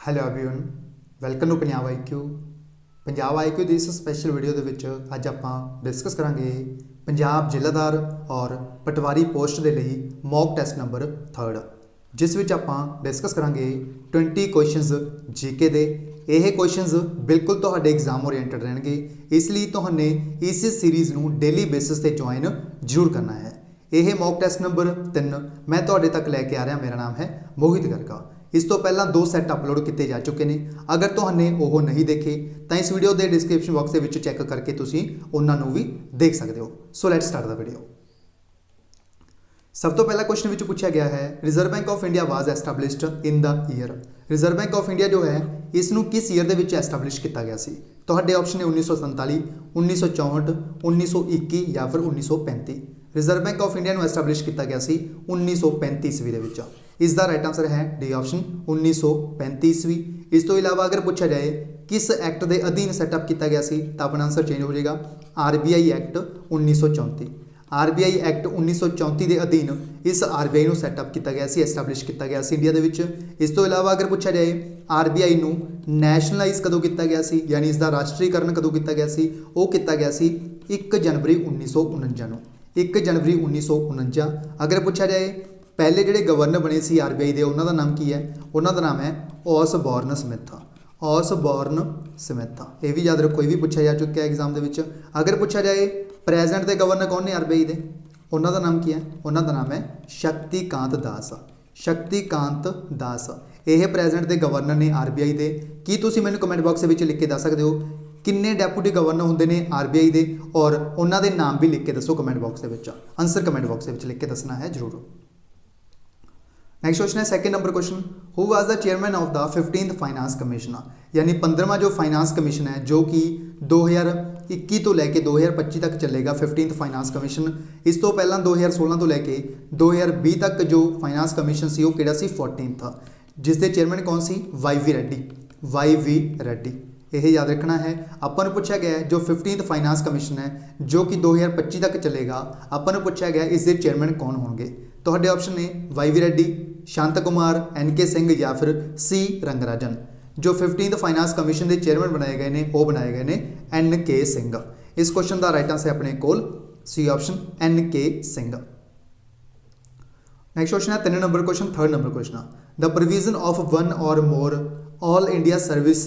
Hello everyone welcome to Punjab IQ. Punjab IQ ਦੀ ਇਸ special video ਦੇ ਵਿੱਚ ਅੱਜ ਆਪਾਂ ਡਿਸਕਸ ਕਰਾਂਗੇ ਪੰਜਾਬ ਜ਼ਿਲ੍ਹਾਦਾਰ ਔਰ ਪਟਵਾਰੀ ਪੋਸਟ ਦੇ ਲਈ ਮੌਕ ਟੈਸਟ ਨੰਬਰ 3 ਜਿਸ ਵਿੱਚ ਆਪਾਂ ਡਿਸਕਸ ਕਰਾਂਗੇ 20 ਕੁਐਸਚਨਸ ਜੀਕੇ ਦੇ। ਇਹ ਕੁਐਸਚਨਸ ਬਿਲਕੁਲ ਤੁਹਾਡੇ ਐਗਜ਼ਾਮ ਓਰੀਐਂਟਡ ਰਹਿਣਗੇ, ਇਸ ਲਈ ਤੁਹਾਨੇ ਇਸ ਸੀਰੀਜ਼ ਨੂੰ ਡੇਲੀ ਬੇਸਿਸ ਤੇ ਜੁਆਇਨ ਜ਼ਰੂਰ ਕਰਨਾ है। ਇਹ ਮੌਕ ਟੈਸਟ ਨੰਬਰ 3 मैं ਤੁਹਾਡੇ तक लैके आ रहा। मेरा नाम है मोहित गर्गा। इस तो पहला 2 सैट अपलोड किए जा चुके हैं। अगर तुमने वो नहीं देखे तो इस वीडियो के डिस्क्रिप्शन बॉक्स के चैक करके तुम उन्होंने भी देख सकते हो। So let's start the video. सब तो पहला क्वेश्चन में पूछा गया है reserve bank of India was established in the year. Reserve bank of India जो है इसनों किस ईयर के एस्टैबलिश किया गया सी। तो ऑप्शन है 1947, 1964, 1921 या फिर 1935। Reserve bank of India establish किया गया सी 1935 ईस्वी के। इसका राइट आंसर है डी ऑप्शन 1935 ईस्वी। इस तो इलावा अगर पूछा जाए किस एक्ट के अधीन सैटअप किया गया सी तो अपना आंसर चेंज हो जाएगा RBI एक्ट 1934। RBI एक्ट 1934 के अधीन इस RBI को सैटअप किया गया सी, एस्टैबलिश किया गया सी इंडिया के। इस तो इलावा अगर पूछा जाए RBI को नैशनलाइज कदों किया गया सी, यानी इसका राष्ट्रीयकरण कदों किया गया सी, वो किया गया सी 1 जनवरी 1949 1 जनवरी 1949। अगर पूछा जाए पहले जोड़े गवर्नर बने सी RBI के उन्होंने नाम की है, उन्होंने नाम है ऑसबॉर्न स्मिथ। ऑसबॉर्न स्मिथ ये भी याद रखो, ये भी पूछा जा चुका है एग्जाम के। अगर पूछा जाए प्रेजेंट के गवर्नर कौन ने RBI के, उन्होंने नाम की है, उन्होंने नाम है शक्तिकांत दास। शक्तिकांत दास ये प्रेजेंट के गवर्नर ने RBI के। की तुम मैंने कमेंट बॉक्स में लिख के दस सकते हो किन्ने डेपूटी गवर्नर होंगे ने RBI के, और उन्होंने नाम भी लिख के दसो कमेंट बॉक्स के। आंसर कमेंट बॉक्स में लिख के दसना है जरूर। नेक्स्ट क्वेश्चन है second number question, who was the chairman of the 15th finance commission. यानी 15वां जो फाइनेंस कमीशन है जो कि 2021 तो लैके 2025 तक चलेगा 15th फाइनेंस कमीशन। इस तो पहला 2016 तो लैके 2020 तक जो फाइनेंस कमीशन सी वो किहड़ा सी 14th, जिसके चेयरमैन कौन सी YV रेड्डी। YV रेड्डी यह याद रखना है। अपन पूछा गया है जो 15th फाइनेंस कमीशन है जो कि 2025 तक चलेगा, अपन पूछा गया इसके चेयरमैन कौन होंगे। तो ऑप्शन ने YV रेड्डी, शांत कुमार, NK सिंह या फिर C रंगराजन। जो 15th फाइनेंस कमीशन के चेयरमैन बनाए गए हैं वो बनाए गए हैं NK सिंह। इस क्वेश्चन का राइट आंसर अपने कोल C option NK Singh. Next question है 3 number question, 3rd number question, the provision of one or more all India service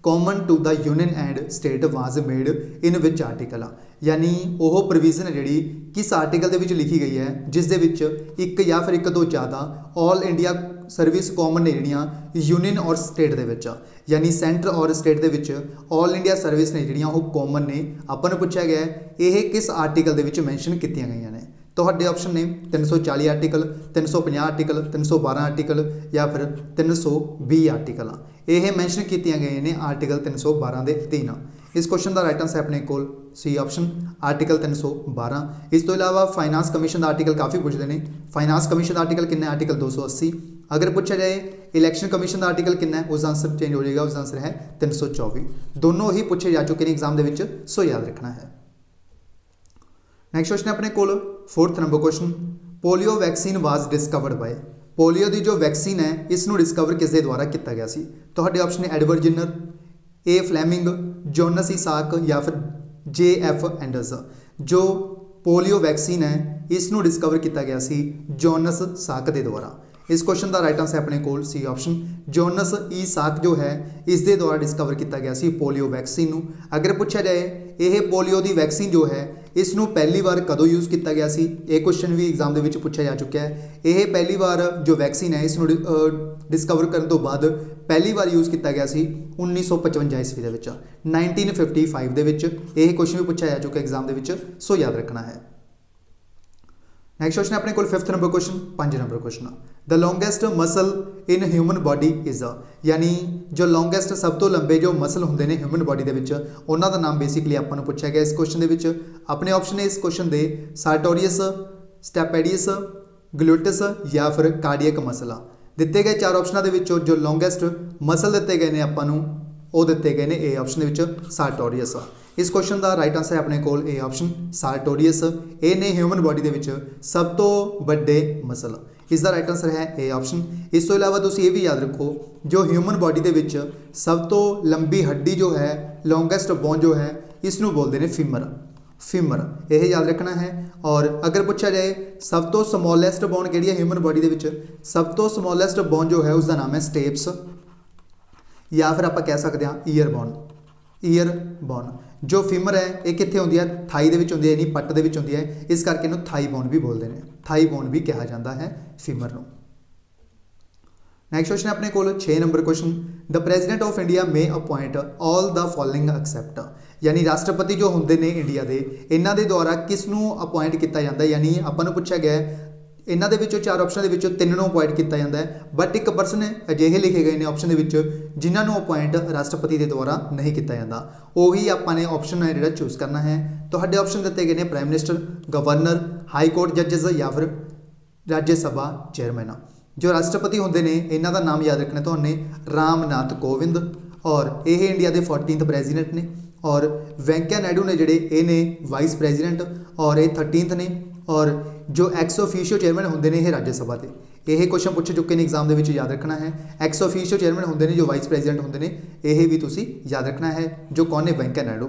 common to the union and state was made in which article. यानी वह provision है जी किस article के लिखी गई है जिस दे विच एक या फिर एक तो ज़्यादा ऑल इंडिया सर्विस कॉमन ने जड़ियाँ यूनियन और स्टेट के विच, यानी सेंटर और स्टेट के विच ऑल इंडिया सर्विस ने जड़ियाँ वो कॉमन ने। अपन पूछा गया है यह किस आर्टिकल के विच मैंशन की गई ने। तो ऑप्शन ने 340 आर्टिकल, 350 आर्टिकल, 312 आर्टिकल या फिर 320 आर्टिकल। यह मैंशन की गई ने आर्टिकल 312 के अधीन। इस क्वेश्चन का राइट आंसर अपने कोल C ऑप्शन आर्टिकल 312। इस तो इलावा फाइनेंस कमीशन का आर्टिकल काफ़ी पूछते हैं। फाइनेंस कमीशन का आर्टिकल कितना, आर्टिकल 280। अगर पूछा जाए इलैक्शन कमीशन का आर्टिकल कितना, उसका आंसर चेंज हो जाएगा, उसका आंसर है 324। दोनों ही पूछे जा चुके हैं एग्जाम के, सो याद रखना है। नेक्स्ट क्वेश्चन अपने कोल 4th number question, polio vaccine was discovered by. Polio की जो वैक्सीन है इसनों डिस्कवर किस दे द्वारा किया गया सी। तो ऑप्शन है Edward Jenner, A Fleming, Jonas E Salk या फिर JF एंडर्स। जो पोलियो वैक्सीन है इसनों डिस्कवर किया गया सी जोनस साक के द्वारा। इस क्वेश्चन का राइट आंसर अपने कोल C ऑप्शन जोनस ई साक जो है इस दे द्वारा डिस्कवर किया गया सी पोलियो वैक्सीन नूं। अगर पूछा जाए यह पोलियो की वैक्सीन जो है इसनों पहली बार कदों यूज़ किया गया सी, ये क्वेश्चन भी एग्जाम के पूछा जा चुका है। यह पहली बार जो वैक्सीन है इसनों डिस्कवर करने तो बाद पहली बार यूज़ किया गया सी 1955 ईस्वी के 1955 के। यह क्वेश्चन भी पूछा जा चुका है एग्जाम के, सो याद रखना है। नेक्स्ट क्वेश्चन अपने को 5th number question, 5 number question, the longest muscle in human body is. यानी जो लॉन्गेस्ट सब तो लंबे जो मसल होंगे ने ह्यूमन बॉडी के उन्होंने नाम बेसिकली आपको पूछा गया इस क्वेश्चन के। अपने ऑप्शन है इस क्वेश्चन के सार्टोरियस, स्टेपेडियस, ग्लूटस या फिर कार्डियक मसल। दिते गए 4 ऑप्शनों के जो लॉन्गेस्ट मसल दिते गए हैं आपको वो दिते गए हैं A ऑप्शन के सार्टोरियस। इस क्वेश्चन का राइट आंसर है अपने कोल ए ऑप्शन सार्टोरियस। ये ने ह्यूमन बॉडी के विच सब तो वड्डे मसल। इसका राइट आंसर है ए ऑप्शन। इस तो इलावा तुम ये भी याद रखो जो ह्यूमन बॉडी के विच सब तो लंबी हड्डी जो है लॉन्गेस्ट बोन जो है इसनू बोलते हैं फीमर। फीमर यह याद रखना है। और अगर पूछा जाए सब तो समोलेस्ट बोन कि ह्यूमन बॉडी के विच सब तो समोलेस्ट बोन जो है उसका नाम है स्टेप्स, या फिर आप कह सकते हैं ईयर बोन। ईयर बोन जो फीमर है ये कितने होंगी है थाई के होंगी है, यानी पट के होंगी है, इस करके इन्हू थाई बोन भी बोलते हैं। थाई बोन भी कहा जाता है फीमर को। नैक्सट क्वेश्चन अपने को 6 number question the president of India may appoint all the following except, यानी राष्ट्रपति जो होंगे ने इंडिया के इन्हों के द्वारा किसनू अपॉइंट किया जाता है, यानी अपन पूछा गया है इन्हों के 4 ऑप्शन के 3 अपॉइंट किया जाता है, बट एक परसन अजिहे लिखे गए हैं ऑप्शन के जिन्होंने अपॉइंट राष्ट्रपति के द्वारा नहीं किया जाता, वही आपने ऑप्शन है जो चूज करना है। तो ऑप्शन दिए गए हैं prime minister, governor, high court जजिज या फिर राज्य सभा चेयरमैन। जो राष्ट्रपति होंगे ने इन्हों का नाम याद रखना तो रामनाथ कोविंद, और ये इंडिया के 14th प्रेजिडेंट ने। और वेंकैया नायडू ने जोड़े ये ने वाइस प्रेजिडेंट और ये 13th ने। और जो एक्स ऑफिशियो चेयरमैन होंगे ने ये राज्यसभा के। यह क्वेश्चन पूछे चुके हैं एग्जाम के याद रखना है। एक्स ऑफिशियो चेयरमैन होंगे ने जो वाइस प्रेजिडेंट होंगे ने यह भी तुसी याद रखना है, जो कौन है वेंकैया नायडू।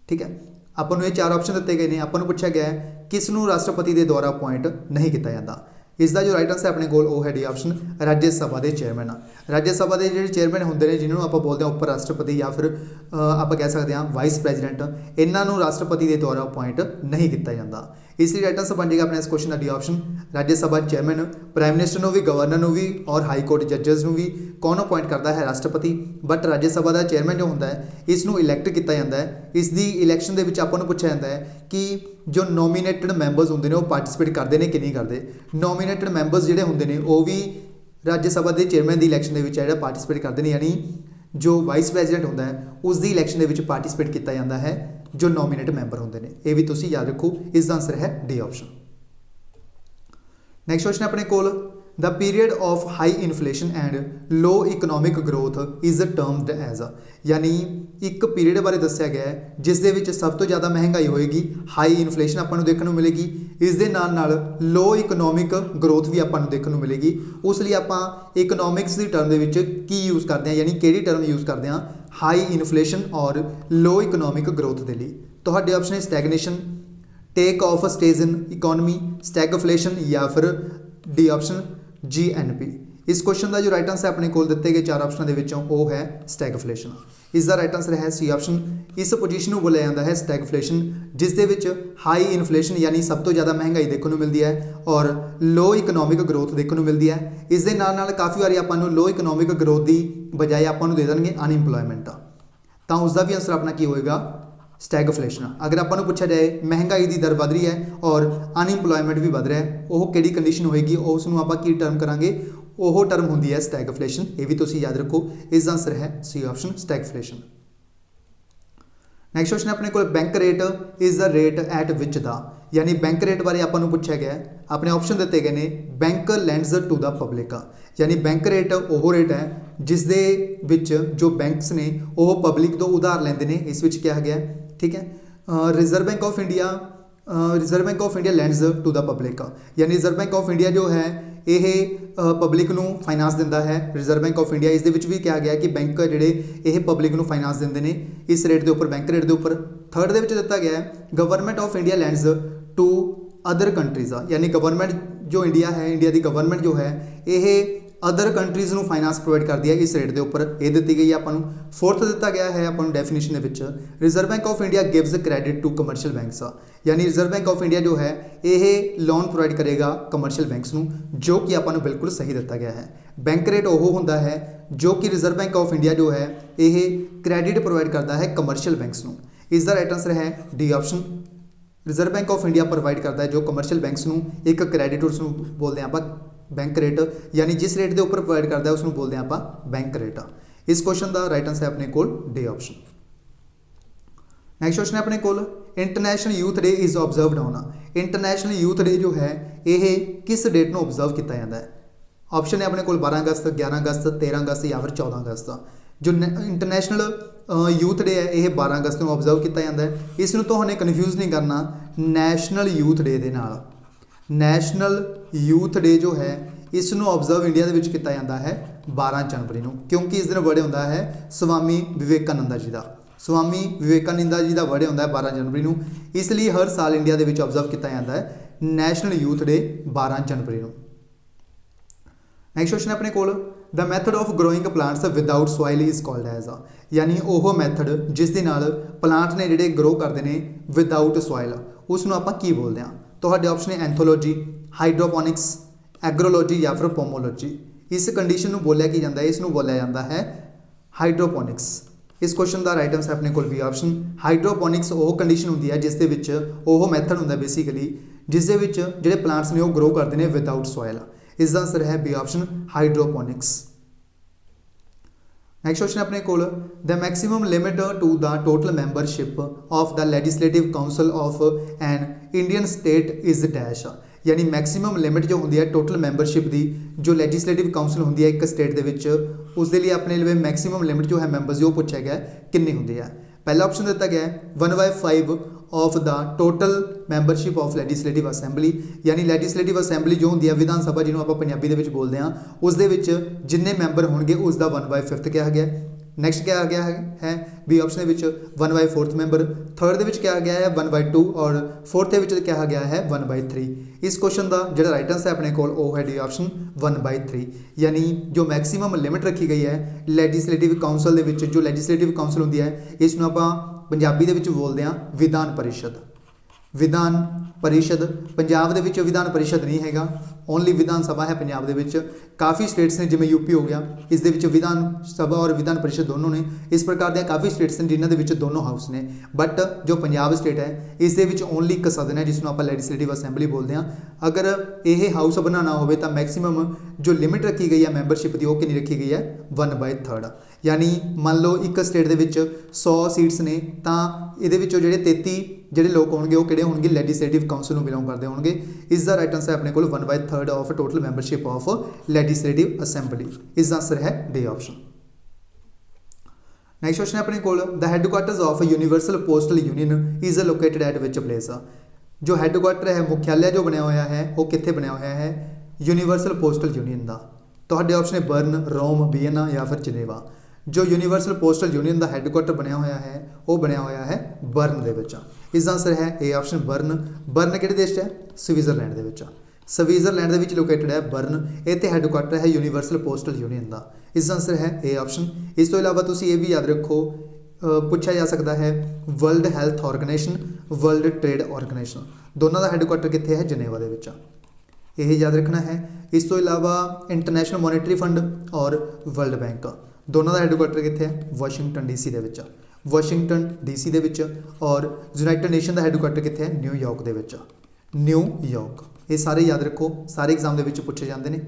ठीक है, अपन ये 4 ऑप्शन दिए गए हैं। अपन पूछा गया है किसनू राष्ट्रपति के द्वारा अपॉइंट नहीं किया जाता। इसका जो राइट आंसर अपने को है डी ऑप्शन राज्यसभा के चेयरमैन। राज्यसभा के जो चेयरमैन होंगे ने जिन्होंने आप बोलते हैं उप राष्ट्रपति या फिर आप कह सकते हैं वाइस प्रेजिडेंट, इन्हों राष्ट्रपति के द्वारा अपॉइंट नहीं किया जाता। इसलिए राइट आंसर बन जाएगा अपने इस क्वेश्चन का D option Rajya Sabha chairman. Prime minister को भी, गवर्नर को भी और हाई कोर्ट जजिज को भी कौन अपॉइंट करता है राष्ट्रपति, बट राज्यसभा का चेयरमैन जो होंगे है इसनों इलैक्ट किया जाता है। इसकी इलैक्शन के आपको पूछा जाता है कि जो नॉमीनेटेड मैंबर्स होंगे ने वो पार्टिसिपेट करते हैं कि नहीं करते। नॉमीनेटेड मैंबर्स जोड़े होंगे ने वो भी राज्यसभा के चेयरमैन की इलैक्शन के पार्टिसिपेट करते हैं, यानी जो वाइस प्रेजिडेंट होंगे है उसकी इलैक्शन के पार्टिसिपेट किया जाता है जो नॉमीनेट मैंबर होंगे ने। यह भी तुसी याद रखो। इसका आंसर है डी ऑप्शन। नैक्सट क्वेश्चन अपने को the period of high inflation and low economic growth is termed as, यानी एक पीरियड बारे दसिया गया है जिस दे विच सब तो ज़्यादा महंगाई होएगी, हाई इन्फ्लेशन आपको देखने को मिलेगी, इस दे नाल लो इकोनॉमिक ग्रोथ भी आपको देखने को मिलेगी। उसलिए आप इकोनॉमिक्स की टर्म के विच की यूज़ करते हैं, यानी किहड़ी टर्म यूज़ करते हैं हाई इन्फ्लेशन और लो इकोनॉमिक ग्रोथ के लिए। तो ऑप्शन है stagnation, take off stage in economy, stagflation या फिर डी ऑप्शन GNP। इस क्वेश्चन का जो राइट आंसर अपने को दिए गए 4 ऑप्शनों के वो है स्टैगफ्लेशन। इसका राइट आंसर है सी ऑप्शन। इस पोजीशन को बोलिया जाता है स्टैगफ्लेशन, जिस दे विच हाई इन्फ्लेशन यानी सब तो ज़्यादा महंगाई देखने को मिलती है और लो इकोनॉमिक ग्रोथ देखने को मिलती है। इस दे नाल काफ़ी बार आपको लो इकोनॉमिक ग्रोथ की बजाय आपको दे देंगे अनइंप्लॉयमेंट, तो उसका भी आंसर अपना की होएगा स्टैगफ्लेशन। अगर आपको पूछा जाए महंगाई की दर बढ़ रही है और अनइंप्लॉयमेंट भी बढ़ रहा है, वो कि कंडीशन होएगी उसनों आप की टर्म करांगे, वो टर्म होंगी है स्टैगफ्लेशन। ये भी तुसी याद रखो। इसका आंसर है C option stagflation. Next question अपने को bank rate is the rate at which the, यानी बैंक रेट बारे आपको पूछा गया है। अपने ऑप्शन दिए गए हैं bank lends to the public, यानी बैंक रेट वो रेट है जिस दे विच जो बैंक्स ने वो पब्लिक तो उधार लेंदे ने, इस विच क्या गया। ठीक है, reserve bank of India lends to the public, यानी रिजर्व बैंक ऑफ इंडिया जो है ये पब्लिक नू फाइनांस दिंदा है। रिजर्व बैंक ऑफ इंडिया इस दे विच भी कहा गया कि बैंक जिहड़े ये पब्लिक नू फाइनांस दिंदे ने इस रेट के उपर, बैंक रेट के उपर। थर्ड दे विच दिता गया है government of India lends to other countries, यानी गवर्नमेंट जो इंडिया है, इंडिया की गवर्नमेंट जो है ये अदर कंट्रीज़ को फाइनांस प्रोवाइड करती है इस रेट के उपर, ये दी गई है आपको। फोर्थ दिता गया है आपको डेफिनेशन के Reserve bank of India gives credit to commercial banks, यानी रिजर्व बैंक ऑफ इंडिया जो है ये लोन प्रोवाइड करेगा कमर्शियल बैंक्स को, जो कि आपको बिल्कुल सही दिता गया है। बैंक रेट वो होंदा है जो कि रिजर्व बैंक ऑफ इंडिया जो है ये क्रेडिट प्रोवाइड करता है कमर्शियल बैंक्स को। इसका राइट आंसर है D option. Reserve bank of India provide करता है जो कमर्शियल बैंक्स को एक क्रेडिट, उसको बोलते हैं आप बैंक रेट, यानी जिस रेट के उपर प्रोवाइड करता है उसको बोलते हैं आप बैंक रेट। इस क्वेश्चन का राइट आंसर है अपने को डी ऑप्शन। नैक्सट क्वेश्चन है अपने को international youth day is observed on, international youth day जो है ये किस डेट को ऑब्जर्व किया जाता है। ऑप्शन है अपने को 12 अगस्त, 11 अगस्त, 13 अगस्त या फिर 14 अगस्त। जो इंटरनेशनल यूथ डे है ये 12 अगस्त को ऑबजर्व किया जाता है। इसनूं तुहानूं कन्फ्यूज़ नहीं करना नैशनल यूथ डे दे नाल। नैशनल यूथ डे जो है इसनूं ऑबजर्व इंडिया दे विच किया जाता है 12 जनवरी को, क्योंकि इस दिन बड़े होंदा है स्वामी विवेकानंद जी का। स्वामी विवेकानंद जी का बड़े होंदा है 12 जनवरी को, इसलिए हर साल इंडिया दे विच ऑबजर्व किया जाता है नैशनल यूथ डे 12 जनवरी को। नैक्सट क्वेश्चन अपने कोल the method of growing plants without soil is called as यानी वह मैथड जिस दे नाल प्लांट ने जिहड़े ग्रो करते हैं विदाउट सॉइल उसनूं आपां की बोलते हैं। तो ऑप्शन है एंथोलॉजी, हाइड्रोपोनिक्स, एग्रोलॉजी या फिर पोमोलॉजी। इस कंडीशन को बोलिया की जाता है, इसनूं बोलिया जाता है हाइड्रोपोनिक्स। इस क्वेश्चन का राइट आंसर अपने को बी ऑप्शन हाइड्रोपोनिक्स वो कंडीशन होंदी है जिस दे विच वो मैथड होंदा बेसिकली जिस दे विच जिहड़े प्लांट्स ने वो ग्रो करते हैं विदाउट सॉइल। इसका आंसर है B option hydroponics. Next question अपने को the maximum limit to the total membership of the legislative council of an Indian state is dash यानी मैक्सिमम लिमिट जो होंगी है टोटल मैंबरशिप की जो लैजिस्लेटिव काउंसल होंगी है एक स्टेट के विच उसके लिए अपने लिए मैक्सिमम लिमिट जो है मैंबर्स जो पूछा गया कितनी होंगी है। पहला ऑप्शन दिता गया है 1/5 of the total membership of legislative assembly यानी लैजिस्लेटिव असैंबली जो होंगी है विधान सभा जिन्होंने आप पंजाबी दे विच बोलते हैं उसदे विच जिन्ने मैंबर होंगे उसका 1/5 कहा गया। नैक्सट क्या आ गया है बी ऑप्शन के 1/4 मैंबर, थर्ड के क्या आ गया है 1/2 और फोर्थ के क्या आ गया है 1/3। इस क्वेश्चन का जो राइट आंसर है अपने को है डी ऑप्शन 1/3 यानी जो मैक्सीमम लिमिट रखी गई है लैजिस्लेटिव काउंसल के जो लैजिस्लेटिव काउंसल होंगी है इसनूं आपां पंजाबी दे विच बोलते हैं विधान परिषद। विधान परिषद पंजाब दे विच विधान परिषद नहीं हैगा, ओनली विधान सभा है पंजाब दे विच। काफ़ी स्टेट्स ने जिवें यूपी हो गया इस दे विच विधान सभा और विधान परिषद दोनों ने। इस प्रकार के काफ़ी स्टेट्स ने जिन्हों के दोनों हाउस ने, बट जो पंजाब स्टेट है इस दे विच ओनली एक सदन है जिसनों आप लैजिस्लेटिव असैंबली बोलते हैं। अगर यह हाउस बनाना हो तो मैक्सीमम जो लिमिट रखी गई है मैंबरशिप की वो कितनी रखी गई है 1/3 यानी मान लो एक स्टेट के 100 सीट्स ने तो ये जो 33 ਜਿਹੜੇ लोग होंगे वो किहड़े होंगे लैजिस्लेटिव काउंसिल में बिलोंग करते होंगे। इसका राइट आंसर अपने को 1/3 of total membership of legislative assembly. इसका आंसर है डी ऑप्शन। नैक्सट क्वेश्चन अपने को the headquarters of universal postal union is located at which place. जो हैडक्वार्टर है मुख्यालय जो बनया हुआ है वो कितने बनया हुआ है यूनिवर्सल पोस्टल यूनियन का। तो ऑप्शन है बर्न, रोम, वियना या फिर जिनेवा। जो यूनिवर्सल पोस्टल यूनियन का हैडक्वार्टर बनया हुआ है वो बनया हुआ है बर्न के विच। इसका आंसर है ए ऑप्शन बर्न। बर्न किहड़े देश है स्विट्जरलैंड के विच। स्विट्जरलैंड के विच लोकेटेड है बर्न, ये हैडक्वार्टर है यूनिवर्सल पोस्टल यूनियन का। इसका आंसर है ए ऑप्शन। इस तो इलावा तुसीं ये भी याद रखो पूछा जा सकता है World Health Organization, World Trade Organization दोनों का हैडक्वार्टर कितने है जनेवा के विच, यही याद रखना है। इस तो इलावा इंटरनेशनल मॉनेटरी फंड और वर्ल्ड बैंक दोनों का हैडक्वार्टर कितने है वाशिंगटन DC के विच। वाशिंगटन DC के विच और यूनाइटेड नेशन का हैडक्वार्टर कितने है न्यूयॉर्क के विच। न्यूयॉर्क ये सारे याद रखो, सारे एग्जाम के पूछे जाते हैं।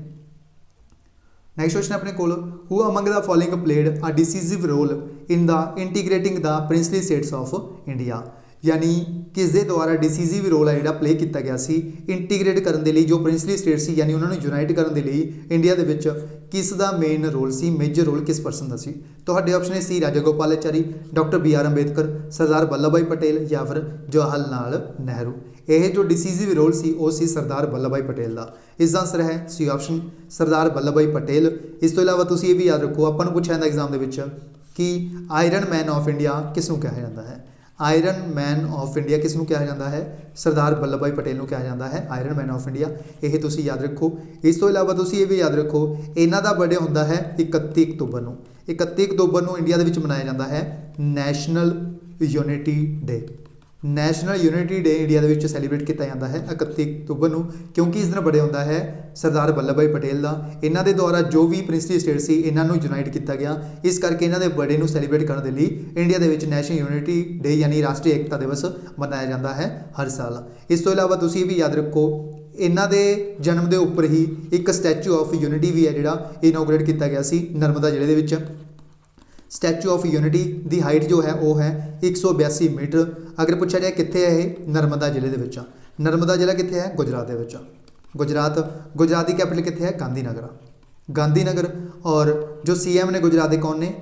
नैक्सट क्वेश्चन अपने को who among the following played a decisive role in the integrating the princely states of India यानी किस दे द्वारा डिसीजिव रोल है जो प्ले किया गया सी इंटीग्रेट करने के लिए जो प्रिंसली स्टेट सी यानी उन्होंने यूनाइट करने के लिए इंडिया के विच किस दा मेन रोल सी मेजर रोल किस परसन का सी। तो ऑप्शन है C Raja Gopalachari, doctor BR Ambedkar, Sardar Vallabh Bhai Patel या फिर जवाहरलाल नेहरू। यह जो डिसीजिव रोल सी वो सी सरदार वल्लभ भाई पटेल का। इसका आंसर है सी ऑप्शन सरदार वल्लभ भाई पटेल। इस तो इलावा तुसीं ये भी याद रखो अपन पूछा जाता एग्जाम के विच कि आयरन मैन ऑफ इंडिया किसनूं कहा जाता है। आयरन मैन ऑफ इंडिया किसनूं कहा जाता है सरदार वल्लभ भाई पटेल को कहा जाता है आयरन मैन ऑफ इंडिया। यह तुसीं याद रखो। इस तो इलावा तुसीं ये भी याद रखो इन्हां दा बर्थडे होंदा है 31 अक्तूबर को। 31 अक्तूबर को इंडिया के मनाया जाता है national unity day. National unity day India के सैलीब्रेट किया जाता है 31 अक्तूबर को, क्योंकि इस दिन बड़े होंदा है सरदार वल्लभ भाई पटेल का। इन्हों के द्वारा जो भी प्रिंसली स्टेट से इन्हों यूनाइट किया गया, इस करके इन्हों के बर्थडे को सैलीब्रेट करने के लिए इंडिया के नैशनल यूनिटी डे यानी राष्ट्रीय एकता दिवस मनाया जाता है हर साल। इस तो इलावा तुसीं भी याद रखो इन्हों के जन्म के उपर ही एक स्टैचू ऑफ यूनिटी भी है जोड़ा इनोग्रेट किया गया सी नर्मदा जिले के। स्टैचू ऑफ यूनिटी की हाइट जो है वो है 182 मीटर। अगर पूछा जाए कितने है ये नर्मदा जिले के। नर्मदा जिला कितने है गुजरात के। गुजरात की कैपिटल कितने है गांधीनगर। और जो CM ने गुजरात के कौन ने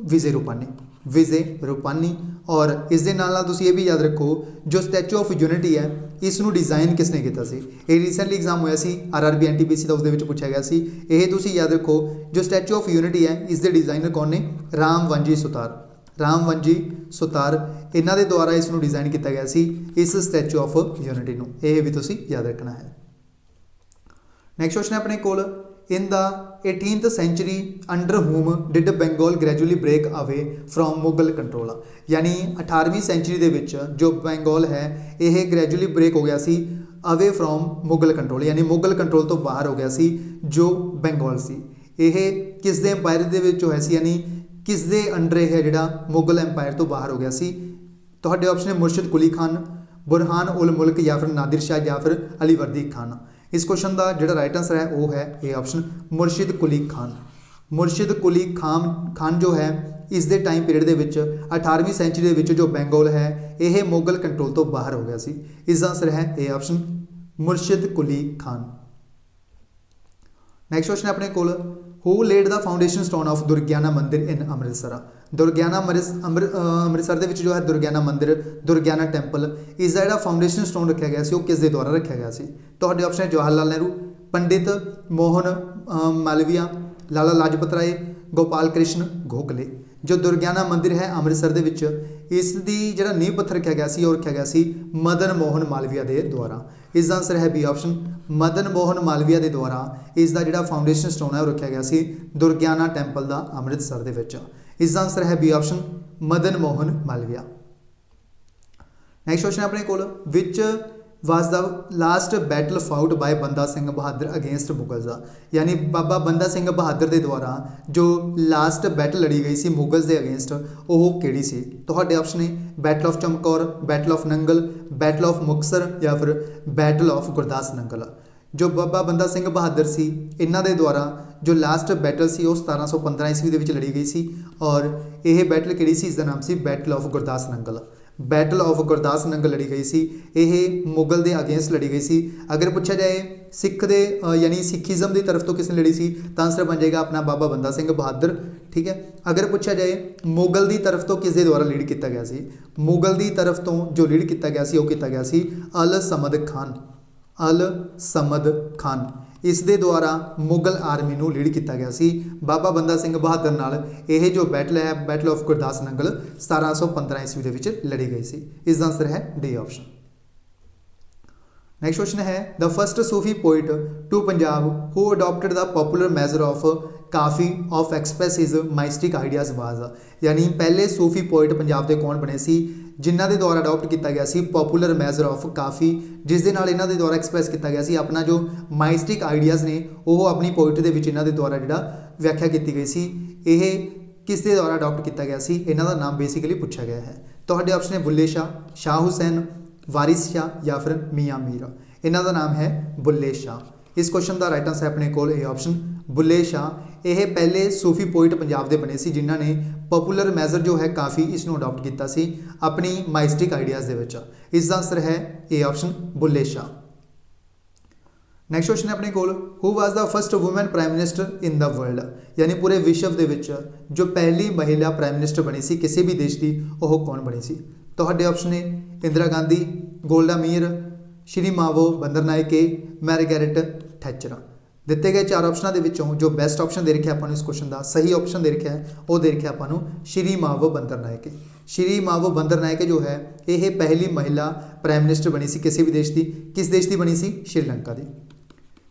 विजय रूपानी। विजय रूपानी। और इस दे नाल तुसीं ये भी याद रखो जो स्टैचू ऑफ यूनिटी है इसनूं डिज़ाइन किसने किया सी। ये रिसेंटली एग्जाम होया सी RRB NTPC का, उसदे पूछा गया सी। ये तुसीं याद रखो जो स्टैचू ऑफ यूनिटी है इसके डिज़ाइनर कौन ने, रामवंजी सुतार। रामवंजी सुतार इन्हां दे द्वारा इसनूं डिज़ाइन किया गया सी इस स्टैचू ऑफ यूनिटी नूं, ये भी तुसीं याद रखना है। नैक्सट क्वेश्चन है अपने कोल, in the 18th century under whom did Bengal gradually break away from Mughal control. यानी 18वीं सेंचुरी दे विच जो बंगाल है यह ग्रैजुअली ब्रेक हो गया सी अवे फ्रॉम मुगल कंट्रोल, यानी मुगल कंट्रोल तो बाहर हो गया सी जो बंगाल सी। यह किस दे अंपायर दे विच होया सी, यानी किस दे अंडर है जिहड़ा मुगल अंपायर तो बाहर हो गया सी। तुहाडे ऑप्शन है मुर्शिद कुली खान, बुरहान उल मुल्क या फिर नादिर शाह या फिर अली वर्दी खान। इस क्वेश्चन का जो राइट आंसर है वो है ये ऑप्शन मुर्शिद कुली खान। मुर्शिद कुली खान जो है इस दे टाइम पीरियड दे विच 18वीं सेंचुरी दे विच जो बंगाल है यह मुगल कंट्रोल तो बाहर हो गया सी। इसका आंसर है ये ऑप्शन मुर्शिद कुली खान। नैक्सट क्वेश्चन है अपने कोल, who laid the foundation stone of Durgiana Mandir in Amritsar. Durgiana Amritsar दे विच जो है दुर्गियाना मंदिर, दुर्गियाना टैंपल, इसका जिहड़ा फाउंडेशन स्टोन रखा गया सी वो किस दे द्वारा रखा गया सी। तुहाडे ऑप्शन है जवाहर लाल नेहरू, पंडित मोहन मालवीय, लाला लाजपत राय, गोपाल कृष्ण गोखले। जो दुर्गियाना मंदिर है अमृतसर दे विच इसकी जिहड़ा नींह पत्थर रखा गया सी और रखा गया सी मदन मोहन मालवीय के द्वारा। इसका आंसर है बी ऑप्शन मदन मोहन मालवीय के द्वारा इसका जिहड़ा फाउंडेशन स्टोन है वो रखा गया सी दुर्गियाना टैंपल का अमृतसर दे विच। इसका आंसर है B option Madan Mohan Malviya. Next question अपने कोल, which was the last battle fought by Banda Singh Bahadur against Mughals. यानी बाबा बंदा सिंह बहादुर के द्वारा जो लास्ट बैटल लड़ी गई सी मुगल्स के अगेंस्ट वो किहड़ी सी। तुहाडे ऑप्शन है battle of Chamkaur, battle of Nangal, battle of Muktsar या फिर बैटल ऑफ गुरदास नंगल। जो बाबा बंदा सिंह बहादुर सी इन्हां दे द्वारा जो लास्ट बैटल सी वो 1715 ईस्वी दे विच लड़ी गई सी और यह बैटल किहड़ी सी, इसका नाम सी battle of Gurdas Nangal. Battle of Gurdas Nangal लड़ी गई सी, यह मुगल के अगेंस्ट लड़ी गई सी। अगर पूछा जाए सिख दे यानी सिखिज़म की तरफ तो किसने लड़ी सी तो आंसर बन जाएगा अपना बाबा बंदा सिंह बहादुर। ठीक है, अगर पूछा जाए मुगल की तरफ तो किस दे द्वारा लीड किया गया सी, मुगल की तरफ तो जो लीड किया गया सी वो किया गया सी अल समद खान। अल समद खान इस दे द्वारा मुगल आर्मी नूं लीड किया गया सी। बाबा बंदा सिंह बहादुर नाल यह जो बैटल है बैटल ऑफ गुरदास नंगल 1715 ईस्वी दे विच लड़ी गई सी। इसका आंसर है डी ऑप्शन। नैक्सट क्वेश्चन है the first Sufi poet to Punjab who adopted the popular measure of kafi of express his mystic ideas was. यानी पहले सूफी पोइट पंजाब के कौन बने सी जिन्हां दे द्वारा अडॉप्ट किया गया सी पॉपुलर मेजर ऑफ काफ़ी, जिस दे नाल इन्हां दे द्वारा एक्सप्रैस किया गया सी अपना जो माइस्टिक आइडियाज़ ने वो अपनी पोइट्री दे विच इन्हां दे द्वारा जिहड़ा व्याख्या की गई सी। यह किस दे द्वारा अडॉप्ट किया गया सी, इन्हां दा नाम बेसिकली पूछा गया है। तुहाडे ऑप्शन है बुल्ले शाह, शाह हुसैन, वारिस शाह या फिर मियाँ मीर। इन्हां दा नाम है बुल्ले शाह। इस क्वेश्चन का राइट आंसर अपने कोल ए ऑप्शन बुल्ले शाह। यह पहले सूफी पोइट पंजाब के बने सी जिन्हां ने पॉपुलर मेजर जो है काफ़ी इसनूं अडॉप्ट किया सी अपनी माइस्टिक आइडियाज़ दे विच। इसका आंसर है A option Bulle Shah. Next question है अपने कोल who was the first women prime minister in the world. यानी पूरे विश्व के विच जो पहली महिला प्राइम मिनिस्टर बनी सी किसी भी देश की वह कौन बनी सी। तुहाडे ऑप्शन है इंदिरा गांधी, गोल्डा मीर, श्री मावो बंदरनायके, मैरगैरेट थैचर। दिते गए चार ऑप्शनों के विचों जो बेस्ट ऑप्शन दे रखा है इस क्वेश्चन का सही ऑप्शन दे रखा है वो दे रखा आपको श्री मावो बंदरनायके। श्री मावो बंदरनायके जो है यह पहली महिला प्राइम मिनिस्टर बनी सी किसी भी देश की। किस देश की बनी सी? श्रीलंका की।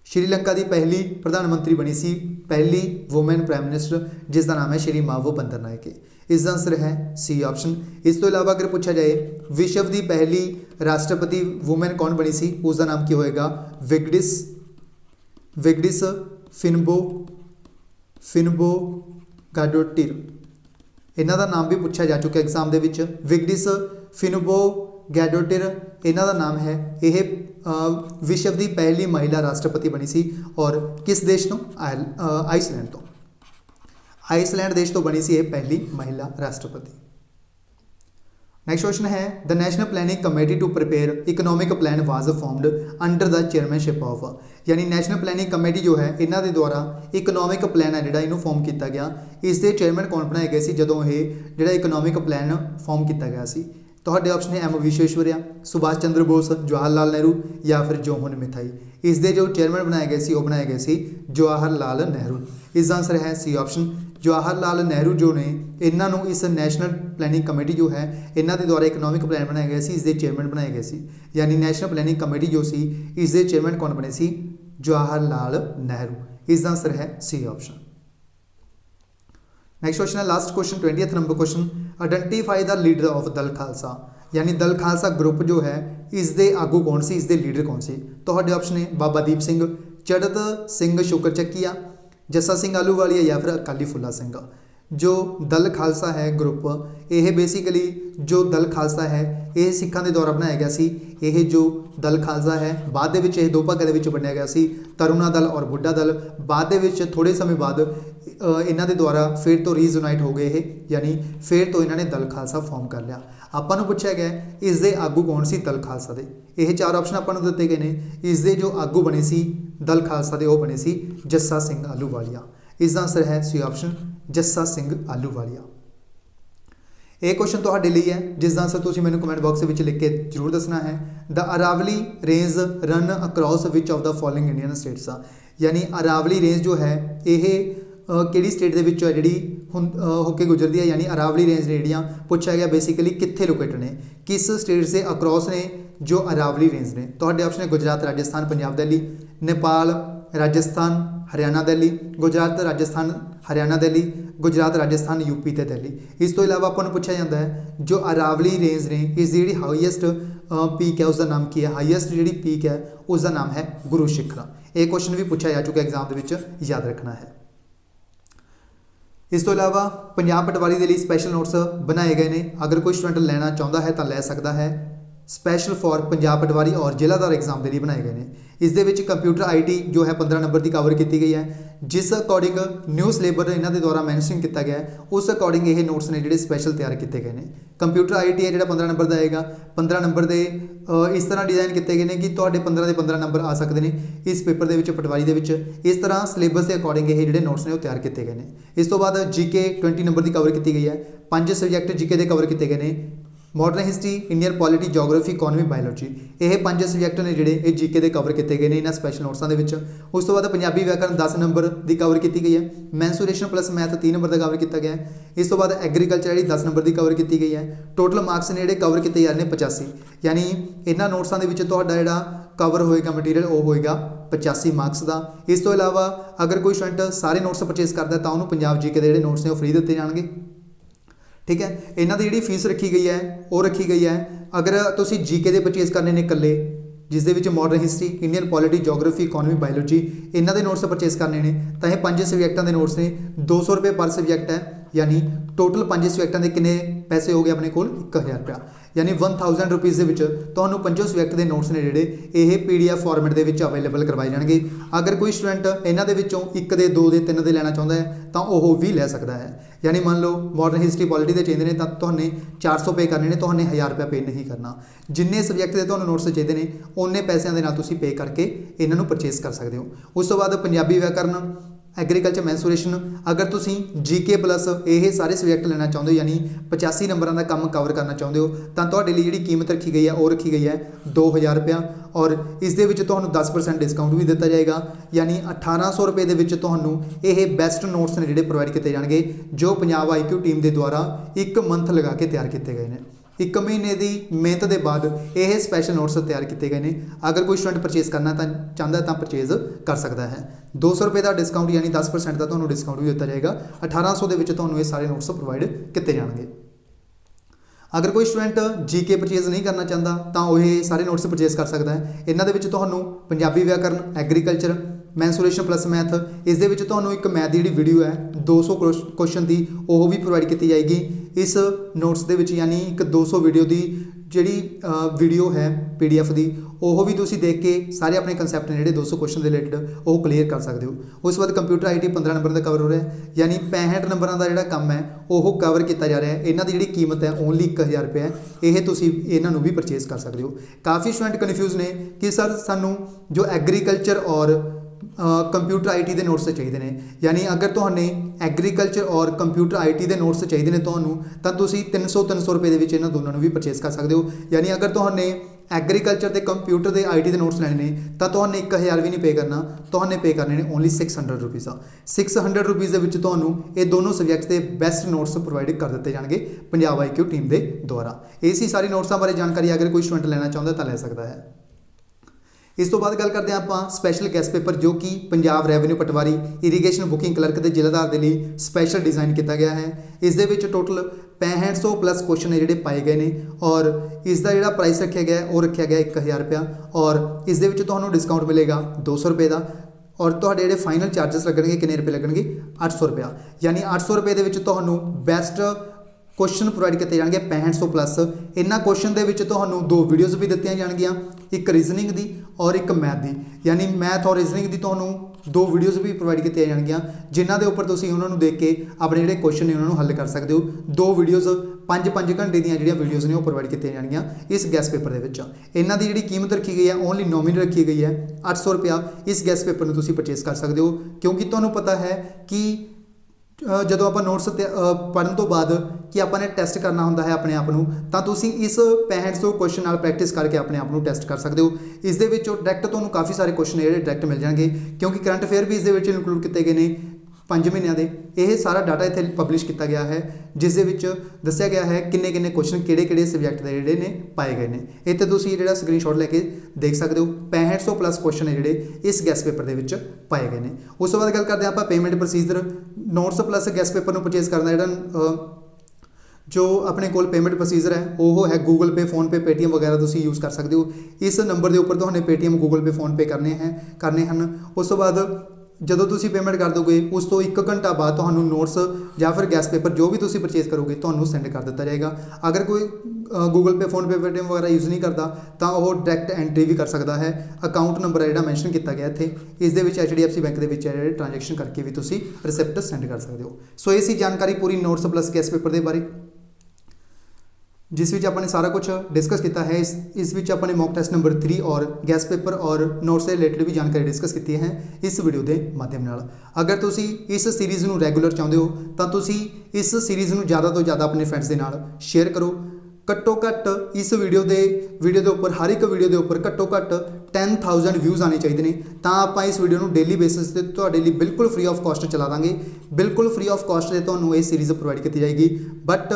श्रीलंका की पहली प्रधानमंत्री बनी सी पहली वूमेन प्राइम मिनिस्टर जिसका नाम है श्री मावो बंदरनायके। इसका आंसर है सी ऑप्शन। इस तो इलावा अगर पूछा जाए विश्व की पहली राष्ट्रपति वूमेन कौन बनी सी उसका नाम की होएगा विग्डिस फिनबो गाडोटिर। इन्हां दा नाम भी पूछा जा चुका एग्जाम दे विच। विग्डिस फिनबो गैडोटिर इन्हां दा नाम है। यह विश्व की पहली महिला राष्ट्रपति बनी सी और किस देश तो? आइसलैंड तो। आइसलैंड देश तो बनी सी यह पहली महिला राष्ट्रपति। नेक्स्ट क्वेश्चन है the national planning committee to prepare economic plan was formed under the chairmanship of, यानी नैशनल प्लैनिंग कमेटी जो है इन्हों के द्वारा इकोनॉमिक प्लान है जिहड़ा इनू फॉर्म किया गया, इसके चेयरमैन कौन बनाए गए सी जदों ये जिहड़ा इकोनॉमिक प्लान फॉर्म किया गया सी। तुहाडे ऑप्शन है एम विश्वेश्वरैया, सुभाष चंद्र बोस, जवाहर लाल नेहरू या फिर जोहन मिथाई। इसके जो चेयरमैन बनाए गए सी वो बनाए गए सी जवाहर लाल नेहरू। इसका आंसर है सी ऑप्शन जवाहर लाल नेहरू जो ने इन्हों इस नैशनल प्लैनिंग कमेटी जो है इन्हों के द्वारा इकोनॉमिक प्लान बनाया गया सी, इसके चेयरमैन बनाए गए सी, यानी नैशनल प्लैनिंग कमेटी जो सी इसके चेयरमैन कौन बने सी जवाहर लाल नेहरू। इसका आंसर है सी ऑप्शन। नेक्स्ट क्वेश्चन है last question 20th number question identify the leader of दल खालसा, यानी दल खालसा ग्रुप जो है इसके आगू कौन सी, इसके लीडर कौन सी। तो ऑप्शन है बाबा दीप सिंह, चढ़त सिंह शुक्र चक्कीया, जस्सा सिंह आलूवालिया या फिर अकाली फुला सिंह। जो दल खालसा है ग्रुप ये बेसिकली जो दल खालसा है ये सिखां के द्वारा बनाया गया सी। ये जो दल खालसा है बाद ये दो भागों के बनया गया सी, तरुणा दल और बुढ़ा दल। बाद थोड़े समय बाद इन्हों के द्वारा फिर तो रीयूनाइट हो गए ये, यानी फिर तो इन्होंने दल खालसा फॉर्म कर लिया। आपां नूं पुछया गया इसके आगू कौन सी दल खालसा दे, ये 4 ऑप्शन आपां नूं दिते गए हैं। इसके जो आगू बने सी दल खालसा दे वो बने सी जस्सा सिंह आलूवालिया। इसका आंसर है सी ऑप्शन जस्सा सिंह आलूवालिया। एक क्वेश्चन तुहाडे लई है जिसका आंसर तुसीं मैनूं कमेंट बॉक्स में लिख के जरूर दसना है। The Aravalli range run across which of the following Indian states, यानी अरावली रेंज जो है ये किहड़ी स्टेट दे विच है जिहड़ी होके गुजरती है, यानी अरावली रेंज ने जिहड़ियां पूछा गया बेसिकली कित्थे लोकेटेड ने, किस स्टेट से अक्रॉस ने जो अरावली रेंज ने। तुहाडे ऑप्शन है गुजरात, राजस्थान, पंजाब, दिल्ली, नेपाल, राजस्थान, हरियाणा, दिल्ली, गुजरात, राजस्थान, हरियाणा, दिल्ली, गुजरात, राजस्थान, यूपी ते दिल्ली। इस तो इलावा आपको पूछा जाता है जो अरावली रेंज ने इस जी हाईएस्ट पीक है उसका नाम की है, हाईएस्ट जी पीक है उसका नाम है गुरु शिखरा। एक क्वेश्चन भी पूछा जा चुका एग्जाम के याद रखना है। इस तो इलावा पंजाब पटवारी के लिए स्पैशल नोट्स बनाए गए हैं, अगर कोई स्टूडेंट लेना चाहता है तो लै सकता है। स्पैशल फॉर पंजाब पटवारी और जिलादार एग्जाम के लिए बनाए गए हैं। इस कंप्यूटर IT जो है 15 नंबर की कवर की गई है, जिस अकॉर्डिंग न्यू सिलेबस इन्हों के द्वारा मैंशन किया गया है उस अकॉर्डिंग ये नोट्स ने जोड़े स्पैशल तैयार किए गए हैं। कंप्यूटर IT है जो 15 नंबर का आएगा, 15 नंबर के इस तरह डिजाइन किए गए हैं कि तो 15 के 15 नंबर आ सकते हैं इस पेपर के पटवारी के। इस तरह सिलेबस के अकॉर्डिंग ये जोड़े नोट्स ने तैयार किए गए हैं। इस तो बाद GK 20 नंबर की कवर की गई है, 5 सबजैक्ट GK के कवर किए गए हैं। Modern history, Indian polity, geography, economy, biology, ये 5 सबजैक्ट ने जोड़े ये GK के कवर किए गए हैं इन्होंने स्पैशल नोट्सों के। उस तो बाद पंजाबी व्याकरण 10 नंबर की कवर की गई है, मैंसूरेशन प्लस मैथ 3 नंबर का कवर किया गया है। इस तो बाद एग्रीकल्चर जी 10 नंबर की कवर की गई है। टोटल मार्क्स ने जोड़े कवर किए जा रहे हैं 85, यानी इन्होंने नोट्सों के जोड़ा कवर होएगा मटीरियल वो होएगा 85 मार्क्स का। इस तो इलावा अगर कोई स्टूडेंट सारे नोट्स परचेज करता है तो उन्होंने पंजाब GK के जोड़े नोट्स ने फ्री दिए जाएंगे। ठीक है, इन्हों की जी फीस रखी गई है वो रखी गई है अगर तुम GK के परचेज करने ने कल्ले जिस modern history, Indian polity, geography, economy, biology इन्हों के नोट्स परचेज करने ने तो यह 5 सबजैक्टों के नोट्स ने 200 रुपये पर सबजैक्ट है, यानी टोटल 5 सबजैक्टों के कितने पैसे हो गए अपने को 1000 रुपया, यानी 1000 रुपीज़ के तो 5 सबजैक्ट के नोट्स ने जोड़े ये PDF फॉर्मेट के अवेलेबल करवाए जाएंगे। अगर कोई स्टूडेंट इन्हों के 1 दे 2 दे 3 दे लेना चाहता है तो वह भी लै सकता है। यानी मान लो मॉडर्न हिस्ट्री पॉलिटी के चाहिए तो तुमने 400 पे करने ने, तो 1000 रुपया पे नहीं करना। जिन्ने सबजैक्ट के तुम्हें नोट्स चाहिए हैं उन्ने पैसों के नाल तुसीं पे करके इन्हों परचेज कर सकते हो। उस तो बाद पंजाबी व्याकरण, एग्रीकल्चर, मैंसूरेशन, अगर तुसीं GK प्लस ये सारे सबजैक्ट लेना चाहते हो यानी 85 नंबरों का काम कवर करना चाहते हो तो तुहाडे लई जिहड़ी कीमत रखी गई है वो रखी गई है 2000 रुपया, और इस दे विच तुहानूं 10% डिस्काउंट भी दिता जाएगा, यानी 1800 रुपये के विच तुहानूं ये बेस्ट नोट्स ने जिहड़े प्रोवाइड किए जाएंगे जो पंजाब IQ टीम के द्वारा 1 मंथ लगा के तैयार किए गए हैं। 1 महीने की मेहनत के बाद यह स्पैशल नोट्स तैयार किए गए हैं। अगर कोई स्टूडेंट परचेज करना चाहता है तो परचेज कर सकता है। 200 रुपये का डिस्काउंट यानी 10% का तुहानूं डिस्काउंट भी दिता जाएगा। 1800 के विच तुहानूं ये सारे नोट्स प्रोवाइड किए जाएंगे। अगर कोई स्टूडेंट GK परचेज नहीं करना चाहता तो वह सारे नोट्स परचेज कर सकता है। इन्हों के तुहानूं पंजाबी व्याकरण, एग्रीकल्चर, मैंसूरेशन प्लस मैथ, इस दे विच तुहानूं एक मैथ की जी वीडियो है 200 क्वेश्चन की वो भी प्रोवाइड की जाएगी इस नोट्स के विच, यानी एक 200 वीडियो की ਜਿਹੜੀ ਵੀਡੀਓ ਹੈ PDF ਦੀ ਉਹ ਵੀ ਤੁਸੀਂ ਦੇਖ ਕੇ ਸਾਰੇ ਆਪਣੇ ਕਨਸੈਪਟ ਨੇ ਜਿਹੜੇ 200 ਕੁਐਸਚਨ ਦੇ ਰਿਲੇਟਡ ਉਹ ਕਲੀਅਰ ਕਰ ਸਕਦੇ ਹੋ। ਉਸ ਤੋਂ ਬਾਅਦ computer IT 15 number the cover ਹੋ ਰਿਹਾ ਹੈ, ਯਾਨੀ 65 ਨੰਬਰਾਂ ਦਾ ਜਿਹੜਾ ਕੰਮ ਹੈ ਉਹ ਕਵਰ ਕੀਤਾ ਜਾ ਰਿਹਾ ਹੈ। ਇਹਨਾਂ ਦੀ ਜਿਹੜੀ ਕੀਮਤ ਹੈ ਓਨਲੀ 1000 ਰੁਪਏ ਹੈ। ਇਹ ਤੁਸੀਂ ਇਹਨਾਂ ਨੂੰ ਵੀ ਪਰਚੇਸ ਕਰ ਸਕਦੇ ਹੋ। ਕਾफ़ी ਸਟੂਡੈਂਟ ਕਨਫਿਊਜ਼ ਨੇ ਕਿ ਸਰ ਸਾਨੂੰ ਜੋ ਐਗਰੀਕਲਚਰ ਔਰ ਕੰਪਿਊਟਰ IT ਦੇ ਨੋਟਸ ਚਾਹੀਦੇ ਨੇ, ਯਾਨੀ ਅਗਰ ਤੁਹਾਨੂੰ ਐਗਰੀਕਲਚਰ ਔਰ ਕੰਪਿਊਟਰ IT ਦੇ ਨੋਟਸ ਚਾਹੀਦੇ ਨੇ ਤੁਹਾਨੂੰ ਤਾਂ ਤੁਸੀਂ 300 ਰੁਪਏ ਦੇ ਵਿੱਚ ਇਹਨਾਂ ਦੋਨਾਂ ਨੂੰ ਵੀ ਪਰਚੇਸ ਕਰ ਸਕਦੇ ਹੋ। ਯਾਨੀ ਅਗਰ ਤੁਹਾਨੂੰ ਐਗਰੀਕਲਚਰ ਤੇ ਕੰਪਿਊਟਰ ਦੇ IT ਦੇ ਨੋਟਸ ਲੈਣੇ ਨੇ ਤਾਂ ਤੁਹਾਨੂੰ 1000 ਵੀ ਨਹੀਂ ਪੇ ਕਰਨਾ, ਤੁਹਾਨੂੰ ਪੇ ਕਰਨੇ ਨੇ ਓਨਲੀ 600 ਰੁਪੀਜ਼ ਆ। 600 ਰੁਪੀਜ਼ ਦੇ ਵਿੱਚ ਤੁਹਾਨੂੰ ਇਹ ਦੋਨੋਂ ਸਬਜੈਕਟਸ ਦੇ ਬੈਸਟ ਨੋਟਸ ਪ੍ਰੋਵਾਈਡ ਕਰ ਦਿੱਤੇ ਜਾਣਗੇ ਪੰਜਾਬ IQ ਟੀਮ ਦੇ ਦੁਆਰਾ। ਇਹ ਸੀ ਸਾਰੀ ਨੋਟਸਾਂ ਬਾਰੇ ਜਾਣਕਾਰੀ, ਅਗਰ ਕੋਈ ਸਟੂਡੈਂਟ ਲੈਣਾ ਚਾਹੁੰਦਾ ਤਾਂ ਲੈ ਸਕਦਾ ਹੈ। ਇਸ ਤੋਂ ਬਾਅਦ ਗੱਲ ਕਰਦੇ ਹਾਂ ਆਪਾਂ ਸਪੈਸ਼ਲ ਗੈਸਟ ਪੇਪਰ, ਜੋ ਕਿ ਪੰਜਾਬ ਰੈਵਨਿਊ ਪਟਵਾਰੀ ਇਰੀਗੇਸ਼ਨ ਬੁਕਿੰਗ ਕਲਰਕ ਦੇ ਜ਼ਿਲ੍ਹੇਦਾਰ ਦੇ ਲਈ ਸਪੈਸ਼ਲ ਡਿਜ਼ਾਈਨ ਕੀਤਾ ਗਿਆ ਹੈ। ਇਸ ਦੇ ਵਿੱਚ ਟੋਟਲ 6500 ਪਲੱਸ ਕੁਐਸਚਨ ਨੇ ਜਿਹੜੇ ਪਾਏ ਗਏ ਨੇ ਔਰ ਇਸ ਦਾ ਜਿਹੜਾ ਪ੍ਰਾਈਸ ਰੱਖਿਆ ਗਿਆ ਉਹ ਰੱਖਿਆ ਗਿਆ 1000 ਰੁਪਇਆ ਔਰ ਇਸ ਦੇ ਵਿੱਚ ਤੁਹਾਨੂੰ ਡਿਸਕਾਊਂਟ ਮਿਲੇਗਾ 200 ਰੁਪਏ ਦਾ ਔਰ ਤੁਹਾਡੇ ਜਿਹੜੇ ਫਾਈਨਲ ਚਾਰजेस ਲੱਗਣਗੇ ਕਿੰਨੇ ਰੁਪਏ ਲੱਗਣਗੇ 800 ਰੁਪਇਆ। ਯਾਨੀ 800 ਰੁਪਏ ਦੇ ਵਿੱਚ ਤੁਹਾਨੂੰ ਬੈਸਟ ਕੁਐਸਚਨ ਪ੍ਰੋਵਾਈਡ ਕੀਤੇ ਜਾਣਗੇ 6500 ਪਲੱਸ। ਇਹਨਾਂ ਕੁਐਸਚਨ ਦੇ ਵਿੱਚ ਤੁਹਾਨੂੰ 2 ਵੀਡੀਓਜ਼ ਵੀ ਦਿੱਤੀਆਂ ਜਾਣਗੀਆਂ, ਇੱਕ ਰੀਜ਼ਨਿੰਗ ਦੀ ਔਰ ਇੱਕ ਮੈਥ ਦੀ। ਯਾਨੀ ਮੈਥ ਔਰ ਰੀਜ਼ਨਿੰਗ ਦੀ ਤੁਹਾਨੂੰ 2 ਵੀਡੀਓਜ਼ ਵੀ ਪ੍ਰੋਵਾਈਡ ਕੀਤੀਆਂ ਜਾਣਗੀਆਂ, ਜਿਨ੍ਹਾਂ ਦੇ ਉੱਪਰ ਤੁਸੀਂ ਉਹਨਾਂ ਨੂੰ ਦੇਖ ਕੇ ਆਪਣੇ ਜਿਹੜੇ ਕੁਐਸਚਨ ਨੇ ਉਹਨਾਂ ਨੂੰ ਹੱਲ ਕਰ ਸਕਦੇ ਹੋ। 2 ਵੀਡੀਓਜ਼ 5-5 ਘੰਟੇ ਦੀਆਂ ਜਿਹੜੀਆਂ ਵੀਡੀਓਜ਼ ਨੇ ਉਹ ਪ੍ਰੋਵਾਈਡ ਕੀਤੀਆਂ ਜਾਣਗੀਆਂ ਇਸ ਗੈਸ ਪੇਪਰ ਦੇ ਵਿੱਚ। ਇਹਨਾਂ ਦੀ ਜਿਹੜੀ ਕੀਮਤ ਰੱਖੀ ਗਈ ਹੈ ਓਨਲੀ ਨੋਮੀਨਲ ਰੱਖੀ ਗਈ ਹੈ 800 ਰੁਪਇਆ। ਇਸ ਗੈਸ ਪੇਪਰ ਨੂੰ ਤੁਸੀਂ ਪਰਚੇਸ ਕਰ ਸਕਦੇ ਹੋ, ਕਿਉਂਕਿ ਤੁਹਾਨੂੰ ਪਤਾ ਹੈ ਕਿ ਜਦੋਂ ਆਪਾਂ ਨੋਟਸ ਪੜ੍ਹਨ ਤੋਂ ਬਾਅਦ ਕਿ ਆਪਾਂ ਨੇ ਟੈਸਟ ਕਰਨਾ ਹੁੰਦਾ ਹੈ ਆਪਣੇ ਆਪ ਨੂੰ, ਤਾਂ ਤੁਸੀਂ ਇਸ 6500 ਕੁਐਸਚਨ ਨਾਲ ਪ੍ਰੈਕਟਿਸ ਕਰਕੇ ਆਪਣੇ ਆਪ ਨੂੰ ਟੈਸਟ ਕਰ ਸਕਦੇ ਹੋ। ਇਸ ਦੇ ਵਿੱਚੋਂ ਡਾਇਰੈਕਟ ਤੁਹਾਨੂੰ ਕਾਫੀ ਸਾਰੇ ਕੁਐਸਚਨ ਜਿਹੜੇ ਡਾਇਰੈਕਟ ਮਿਲ ਜਾਣਗੇ, ਕਿਉਂਕਿ ਕਰੰਟ ਅਫੇਅਰ ਵੀ ਇਸ ਦੇ ਵਿੱਚ ਇਨਕਲੂਡ ਕੀਤੇ ਗਏ ਨੇ 5 ਮਹੀਨਿਆਂ ਦੇ। ਇਹ ਸਾਰਾ ਡਾਟਾ ਇੱਥੇ ਪਬਲਿਸ਼ ਕੀਤਾ ਗਿਆ ਹੈ, ਜਿਸ ਦੇ ਵਿੱਚ ਦੱਸਿਆ ਗਿਆ ਹੈ ਕਿੰਨੇ ਕੁਐਸਚਨ ਕਿਹੜੇ ਸਬਜੈਕਟ ਦੇ ਜਿਹੜੇ ਨੇ ਪਾਏ ਗਏ ਨੇ। ਇੱਥੇ ਤੁਸੀਂ ਜਿਹੜਾ ਸਕਰੀਨਸ਼ਾਟ ਲੈ ਕੇ ਦੇਖ ਸਕਦੇ ਹੋ 6500 ਪਲੱਸ ਕੁਐਸਚਨ ਨੇ ਜਿਹੜੇ ਇਸ ਗੈਸ ਪੇਪਰ ਦੇ ਵਿੱਚ ਪਾਏ ਗਏ ਨੇ। ਉਸ ਤੋਂ ਬਾਅਦ ਗੱਲ ਕਰਦੇ ਹਾਂ ਆਪਾਂ payment procedure. Notes plus guess paper ਨੂੰ ਪਰਚੇਸ ਕਰਨ ਦਾ ਜਿਹੜਾ ਜੋ ਆਪਣੇ ਕੋਲ ਪੇਮੈਂਟ ਪ੍ਰੋਸੀਜਰ ਹੈ ਉਹ ਹੈ ਗੂਗਲ ਪੇ, ਫੋਨਪੇ, ਪੇਟੀਐਮ ਵਗੈਰਾ ਤੁਸੀਂ ਯੂਜ਼ ਕਰ ਸਕਦੇ ਹੋ। ਇਸ ਨੰਬਰ ਦੇ ਉੱਪਰ ਤੁਹਾਨੂੰ ਪੇਟੀਐਮ, ਗੂਗਲ ਪੇ, ਫੋਨਪੇ ਕਰਨੇ ਹਨ। ਉਸ ਤੋਂ ਬਾਅਦ ਜਦੋਂ ਤੁਸੀਂ ਪੇਮੈਂਟ ਕਰ ਦੋਗੇ ਉਸ ਤੋਂ 1 ਘੰਟਾ ਬਾਅਦ ਤੁਹਾਨੂੰ ਨੋਟਸ ਜਾਂ ਫਿਰ ਗੈਸ ਪੇਪਰ ਜੋ ਵੀ ਤੁਸੀਂ ਪਰਚੇਸ ਕਰੋਗੇ ਤੁਹਾਨੂੰ ਸੈਂਡ ਕਰ ਦਿੱਤਾ ਜਾਏਗਾ। ਅਗਰ ਕੋਈ ਗੂਗਲ ਪੇ, ਫੋਨਪੇ, ਪੇਟੀਐਮ ਵਗੈਰਾ ਯੂਜ਼ ਨਹੀਂ ਕਰਦਾ ਤਾਂ ਉਹ ਡਾਇਰੈਕਟ ਐਂਟਰੀ ਵੀ ਕਰ ਸਕਦਾ ਹੈ। ਅਕਾਊਂਟ ਨੰਬਰ ਹੈ ਜਿਹੜਾ ਮੈਂਸ਼ਨ ਕੀਤਾ ਗਿਆ ਇੱਥੇ, ਇਸ ਦੇ ਵਿੱਚ HDFC ਬੈਂਕ ਦੇ ਵਿੱਚ ਜਿਹੜੇ ਟ੍ਰਾਂਜੈਕਸ਼ਨ ਕਰਕੇ ਵੀ ਤੁਸੀਂ ਰਿਸਿਪਟ ਸੈਂਡ ਕਰ ਸਕਦੇ ਹੋ। ਸੋ ਇਹ ਸੀ ਜਾਣਕਾਰੀ ਪੂਰੀ ਨੋਟਸ ਪਲੱਸ ਗੈਸ ਪੇਪਰ ਦੇ ਬਾਰੇ, ਜਿਸ ਵਿੱਚ ਆਪਾਂ ਨੇ ਸਾਰਾ ਕੁਝ ਡਿਸਕਸ ਕੀਤਾ ਹੈ। ਇਸ ਵਿੱਚ ਆਪਾਂ ਨੇ ਮੌਕ ਟੈਸਟ ਨੰਬਰ 3 ਔਰ ਗੈਸ ਪੇਪਰ ਔਰ ਨੋਟਸ ਦੇ ਰਿਲੇਟਡ ਵੀ ਜਾਣਕਾਰੀ ਡਿਸਕਸ ਕੀਤੀ ਹੈ ਇਸ ਵੀਡੀਓ ਦੇ ਮਾਧਿਅਮ ਨਾਲ। ਅਗਰ ਤੁਸੀਂ ਇਸ ਸੀਰੀਜ਼ ਨੂੰ ਰੈਗੂਲਰ ਚਾਹੁੰਦੇ ਹੋ ਤਾਂ ਤੁਸੀਂ ਇਸ ਸੀਰੀਜ਼ ਨੂੰ ਜ਼ਿਆਦਾ ਤੋਂ ਜ਼ਿਆਦਾ ਆਪਣੇ ਫਰੈਂਡਸ ਦੇ ਨਾਲ ਸ਼ੇਅਰ ਕਰੋ। ਘੱਟੋ ਘੱਟ ਇਸ ਵੀਡੀਓ ਦੇ ਉੱਪਰ ਹਰ ਇੱਕ ਵੀਡੀਓ ਦੇ ਉੱਪਰ ਘੱਟੋ ਘੱਟ 10,000 ਵਿਊਜ਼ ਆਉਣੇ ਚਾਹੀਦੇ ਨੇ, ਤਾਂ ਆਪਾਂ ਇਸ ਵੀਡੀਓ ਨੂੰ ਡੇਲੀ ਬੇਸਿਸ ਤੇ ਤੁਹਾਡੇ ਲਈ ਬਿਲਕੁਲ ਫ੍ਰੀ ਆਫ ਕਾਸਟ ਚਲਾ ਦਾਂਗੇ। ਬਿਲਕੁਲ ਫ੍ਰੀ ਆਫ ਕਾਸਟ ਤੇ ਤੁਹਾਨੂੰ ਇਹ ਸੀਰੀਜ਼ ਪ੍ਰੋਵਾਈਡ ਕੀਤੀ ਜਾਏਗੀ, ਬਟ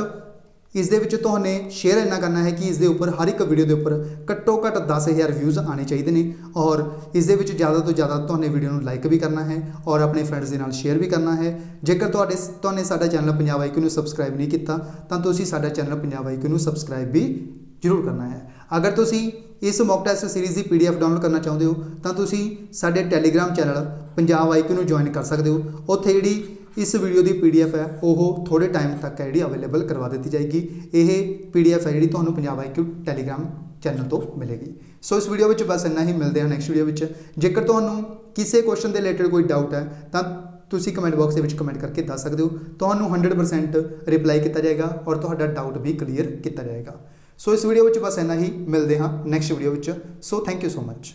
ਇਸ ਦੇ ਵਿੱਚ ਤੁਹਾਨੂੰ ਸ਼ੇਅਰ ਇੰਨਾ ਕਰਨਾ ਹੈ ਕਿ ਇਸ ਦੇ ਉੱਪਰ ਹਰ ਇੱਕ ਵੀਡੀਓ ਦੇ ਉੱਪਰ ਘੱਟੋ ਘੱਟ 10,000 ਵਿਊਜ਼ ਆਉਣੇ ਚਾਹੀਦੇ ਨੇ ਔਰ ਇਸ ਦੇ ਵਿੱਚ ਜ਼ਿਆਦਾ ਤੋਂ ਜ਼ਿਆਦਾ ਤੁਹਾਨੂੰ ਵੀਡੀਓ ਨੂੰ ਲਾਈਕ ਵੀ ਕਰਨਾ ਹੈ ਔਰ ਆਪਣੇ ਫਰੈਂਡਸ ਦੇ ਨਾਲ ਸ਼ੇਅਰ ਵੀ ਕਰਨਾ ਹੈ। ਜੇਕਰ ਤੁਹਾਨੂੰ ਸਾਡਾ ਚੈਨਲ ਪੰਜਾਬ IQ ਨੂੰ ਸਬਸਕ੍ਰਾਈਬ ਨਹੀਂ ਕੀਤਾ ਤਾਂ ਤੁਸੀਂ ਸਾਡਾ ਚੈਨਲ ਪੰਜਾਬ IQ ਨੂੰ ਸਬਸਕ੍ਰਾਈਬ ਵੀ ਜ਼ਰੂਰ ਕਰਨਾ ਹੈ। ਅਗਰ ਤੁਸੀਂ ਇਸ ਮੌਕ ਟੈਸਟ ਸੀਰੀਜ਼ ਦੀ PDF ਡਾਊਨਲੋਡ ਕਰਨਾ ਚਾਹੁੰਦੇ ਹੋ ਤਾਂ ਤੁਸੀਂ ਸਾਡੇ ਟੈਲੀਗ੍ਰਾਮ ਚੈਨਲ ਪੰਜਾਬ IQ ਨੂੰ ਜੁਆਇਨ ਕਰ ਸਕਦੇ ਹੋ। ਉੱਥੇ ਜਿਹੜੀ ਇਸ ਵੀਡੀਓ ਦੀ PDF ਹੈ ਉਹ ਥੋੜੇ ਟਾਈਮ ਤੱਕ ਹੈ ਜਿਹੜੀ ਅਵੇਲੇਬਲ ਕਰਵਾ ਦਿੱਤੀ ਜਾਏਗੀ। ਇਹ PDF ਹੈ ਜਿਹੜੀ ਤੁਹਾਨੂੰ ਪੰਜਾਬ IQ ਟੈਲੀਗ੍ਰਾਮ ਚੈਨਲ ਤੋਂ ਮਿਲੇਗੀ। ਸੋ ਇਸ ਵੀਡੀਓ ਵਿੱਚ ਬਸ ਇੰਨਾ ਹੀ, ਮਿਲਦੇ ਹਾਂ ਨੈਕਸਟ ਵੀਡੀਓ ਵਿੱਚ। ਜੇਕਰ ਤੁਹਾਨੂੰ ਕਿਸੇ ਕੁਐਸਚਨ ਦੇ ਰਿਲੇਟਡ ਕੋਈ ਡਾਊਟ ਹੈ ਤਾਂ ਤੁਸੀਂ ਕਮੈਂਟ ਬਾਕਸ ਦੇ ਵਿੱਚ ਕਮੈਂਟ ਕਰਕੇ ਦੱਸ ਸਕਦੇ ਹੋ, ਤੁਹਾਨੂੰ 100% ਰਿਪਲਾਈ ਕੀਤਾ ਜਾਏਗਾ ਔਰ ਤੁਹਾਡਾ ਡਾਊਟ ਵੀ ਕਲੀਅਰ ਕੀਤਾ ਜਾਏਗਾ। ਸੋ ਇਸ ਵੀਡੀਓ ਵਿੱਚ ਬਸ ਇੰਨਾ ਹੀ, ਮਿਲਦੇ ਹਾਂ ਨੈਕਸਟ ਵੀਡੀਓ ਵਿੱਚ। So thank you so much.